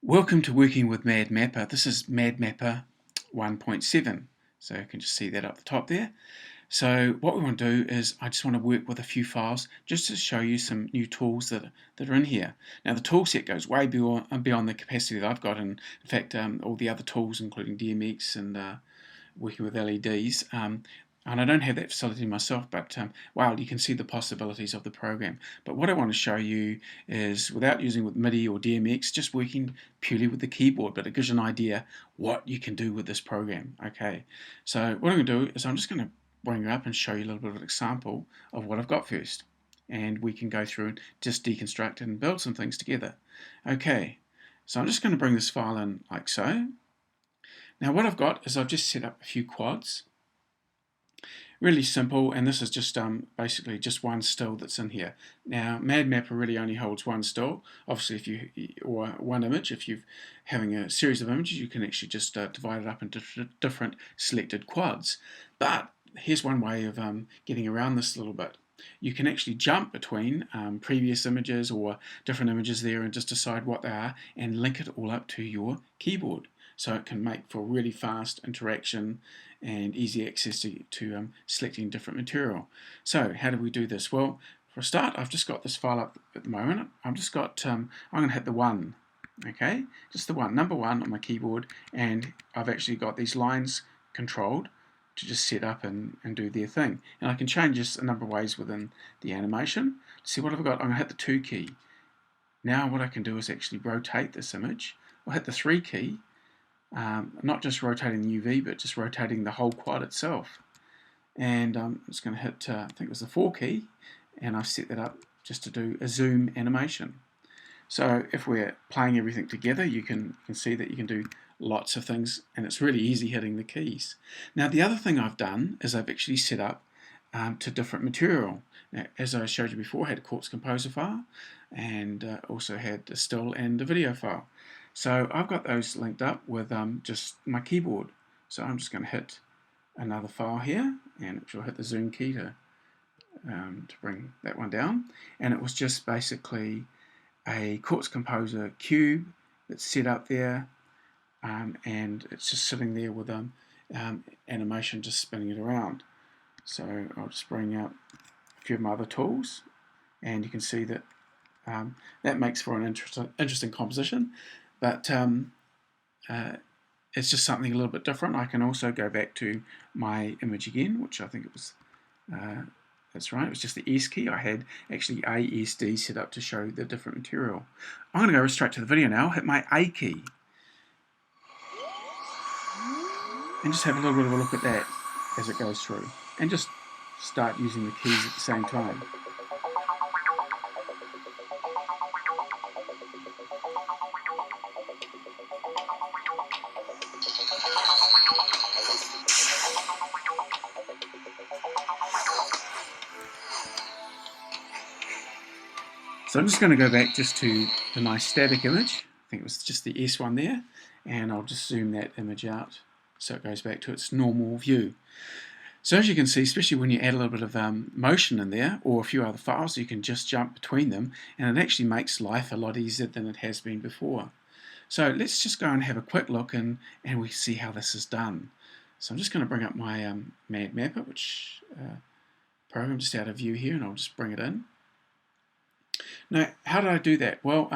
Welcome to Working with Madmapper. This is Madmapper 1.7. So you can just see that up the top there. So what we want to do is I just want to work with a few files just to show you some new tools that are in here. Now the tool set goes way beyond the capacity that I've got, and in fact all the other tools including DMX and working with LEDs. And I don't have that facility myself, but wow, you can see the possibilities of the program. But what I want to show you is, without using with MIDI or DMX, just working purely with the keyboard, but it gives you an idea what you can do with this program. Okay, so what I'm going to do is I'm just going to bring you up and show you a little bit of an example of what I've got first. And we can go through and just deconstruct and build some things together. Okay, so I'm just going to bring this file in like so. Now what I've got is I've just set up a few quads. Really simple, and this is just basically just one still that's in here. Now Madmapper really only holds one still. Obviously, or one image. If you're having a series of images, you can actually just divide it up into different selected quads. But here's one way of getting around this a little bit. You can actually jump between previous images or different images there and just decide what they are and link it all up to your keyboard. So it can make for really fast interaction and easy access to selecting different material. So how do we do this? Well, for a start, I've just got this file up at the moment. I've just got, I'm going to hit the 1, okay? Just the 1, number 1 on my keyboard, and I've actually got these lines controlled to just set up and do their thing. And I can change this a number of ways within the animation. See what I've got? I'm going to hit the 2 key. Now what I can do is actually rotate this image. I'll hit the 3 key. Not just rotating the UV, but just rotating the whole quad itself. And I'm just going to hit, I think it was the 4 key, and I've set that up just to do a zoom animation. So if we're playing everything together, you can see that you can do lots of things, and it's really easy hitting the keys. Now the other thing I've done is I've actually set up to different material. Now, as I showed you before, I had a Quartz Composer file, and also had a still and a video file. So I've got those linked up with just my keyboard. So I'm just going to hit another file here, and it will hit the zoom key to bring that one down. And it was just basically a Quartz Composer cube that's set up there, and it's just sitting there with animation just spinning it around. So I'll just bring up a few of my other tools, and you can see that that makes for an interesting composition. But it's just something a little bit different. I can also go back to my image again, which I think it was, that's right, it was just the S key. I had actually ASD set up to show the different material. I'm going to go straight to the video now, hit my A key, and just have a little bit of a look at that as it goes through, and just start using the keys at the same time. So I'm just going to go back just to the nice static image. I think it was just the S one there, and I'll just zoom that image out so it goes back to its normal view. So as you can see, especially when you add a little bit of motion in there, or a few other files, you can just jump between them, and it actually makes life a lot easier than it has been before. So let's just go and have a quick look, and we see how this is done. So I'm just going to bring up my Madmapper, which program just out of view here, and I'll just bring it in. Now, how did I do that? Well,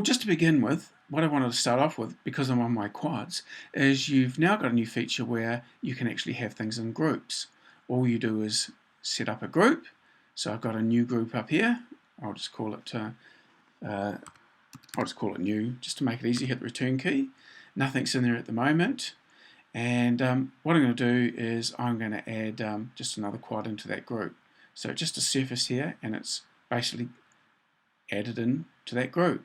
just to begin with, what I wanted to start off with, because I'm on my quads, is you've now got a new feature where you can actually have things in groups. All you do is set up a group. So I've got a new group up here. I'll just call it new, just to make it easy. Hit the return key. Nothing's in there at the moment. And what I'm going to do is I'm going to add just another quad into that group. So just a surface here, and it's basically added in to that group.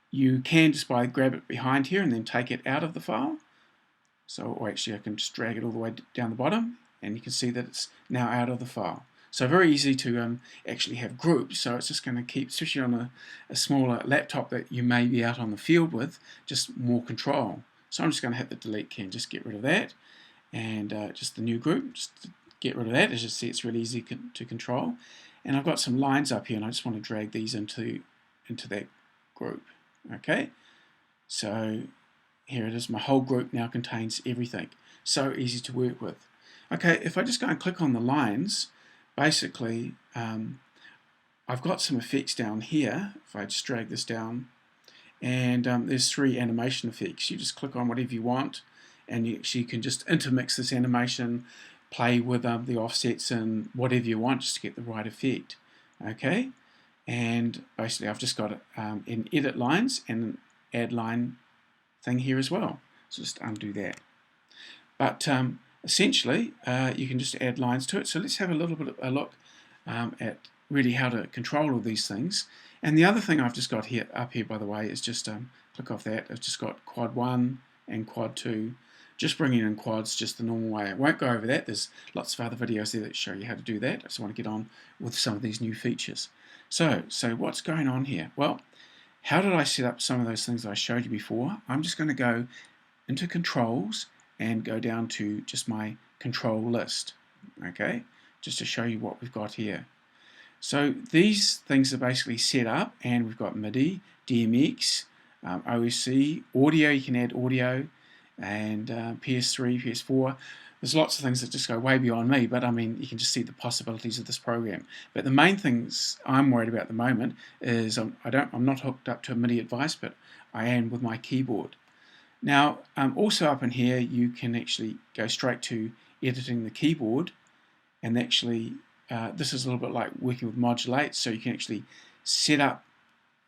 You can just grab it behind here and then take it out of the file. So, or actually I can just drag it all the way down the bottom, and you can see that it's now out of the file. So very easy to actually have groups. So it's just going to keep, especially on a smaller laptop that you may be out on the field with, just more control. So I'm just going to hit the delete key and just get rid of that, and just the new group, just get rid of that. As you see, it's really easy to control. And I've got some lines up here, and I just want to drag these into that group. Okay, So here it is, my whole group now contains everything. So easy to work with. Okay, if I just go and click on the lines, basically I've got some effects down here. If I just drag this down, and there's 3 animation effects. You just click on whatever you want, and you can just intermix this animation, play with the offsets and whatever you want just to get the right effect. Okay, and basically I've just got an edit lines and an add line thing here as well. So just undo that. But essentially you can just add lines to it. So let's have a little bit of a look at really how to control all these things. And the other thing I've just got here up here, by the way, is just click off that. I've just got quad 1 and quad 2. Just bringing in quads just the normal way. I won't go over that. There's lots of other videos there that show you how to do that. I just want to get on with some of these new features. So what's going on here? Well, how did I set up some of those things that I showed you before? I'm just going to go into controls and go down to just my control list. Okay, just to show you what we've got here. So these things are basically set up, and we've got MIDI, DMX, OSC, audio. You can add audio, and PS3, PS4. There's lots of things that just go way beyond me, but I mean, you can just see the possibilities of this program. But the main things I'm worried about at the moment is I'm not hooked up to a MIDI device, but I am with my keyboard. Now, also up in here, you can actually go straight to editing the keyboard, and actually this is a little bit like working with modulate, so you can actually set up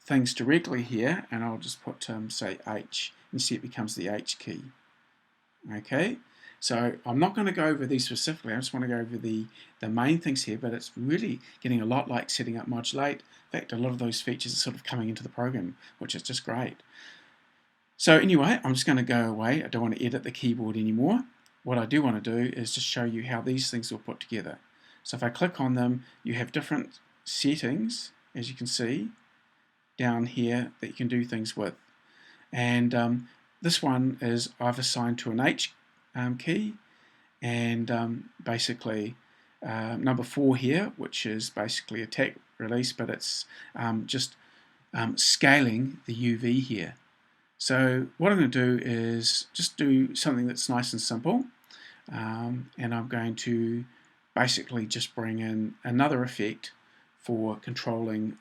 things directly here, and I'll just put say H, and see it becomes the H key. Okay, so I'm not going to go over these specifically, I just want to go over the main things here, but it's really getting a lot like setting up modulate. In fact, a lot of those features are sort of coming into the program, which is just great. So anyway, I'm just going to go away. I don't want to edit the keyboard anymore. What I do want to do is just show you how these things will put together. So if I click on them, you have different settings, as you can see, down here that you can do things with. And this one is I've assigned to an H key, and basically number 4 here, which is basically attack release, but it's just scaling the UV here. So what I'm going to do is just do something that's nice and simple, and I'm going to basically just bring in another effect for controlling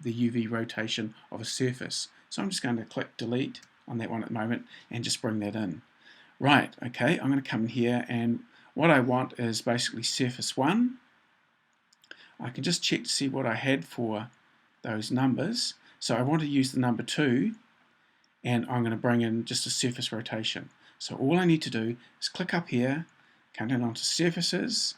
the UV rotation of a surface. So I'm just going to click delete on that one at the moment and just bring that in. Right, okay, I'm going to come in here, and what I want is basically surface 1. I can just check to see what I had for those numbers. So I want to use the number 2, and I'm going to bring in just a surface rotation. So all I need to do is click up here, come down onto surfaces,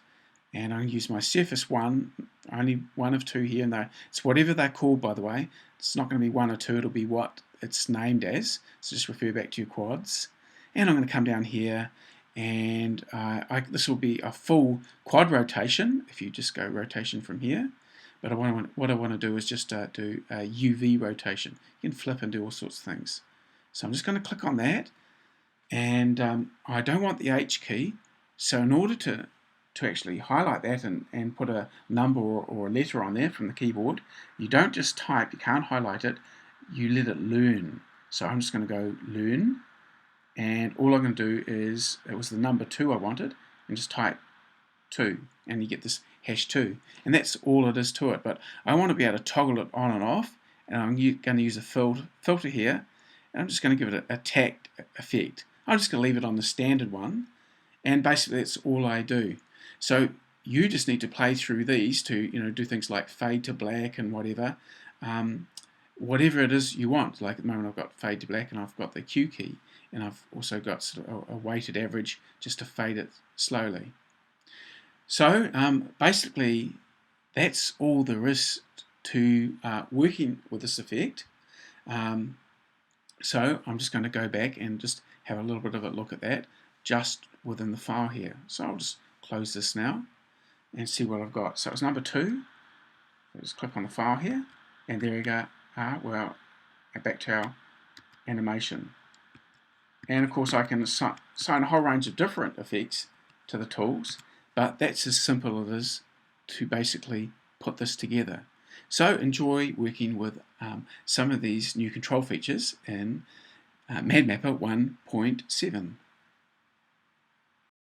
and I'm going to use my surface 1, only one of 2 here, and it's whatever they're called, by the way. It's not going to be 1 or 2, it'll be what it's named as, so just refer back to your quads. And I'm going to come down here, and this will be a full quad rotation, if you just go rotation from here. But what I want to do is just do a UV rotation. You can flip and do all sorts of things. So I'm just going to click on that, and I don't want the H key, so in order to actually highlight that and put a number or a letter on there from the keyboard, you don't just type, you can't highlight it, you let it learn. So I'm just going to go learn, and all I'm going to do is, it was the number 2 I wanted, and just type 2, and you get this #2, and that's all it is to it. But I want to be able to toggle it on and off, and I'm going to use a filter here, and I'm just going to give it a tacked effect. I'm just going to leave it on the standard one, and basically that's all I do. So you just need to play through these to do things like fade to black and whatever it is you want. Like at the moment I've got fade to black, and I've got the Q key, and I've also got sort of a weighted average just to fade it slowly. So basically that's all there is to working with this effect. So I'm just going to go back and just have a little bit of a look at that just within the file here. So I'll just close this now and see what I've got. So it's number 2. I'll just click on the file here, and there we go. Well, back to our animation. And of course I can assign a whole range of different effects to the tools, but that's as simple as it is to basically put this together. So enjoy working with some of these new control features in Madmapper 1.7.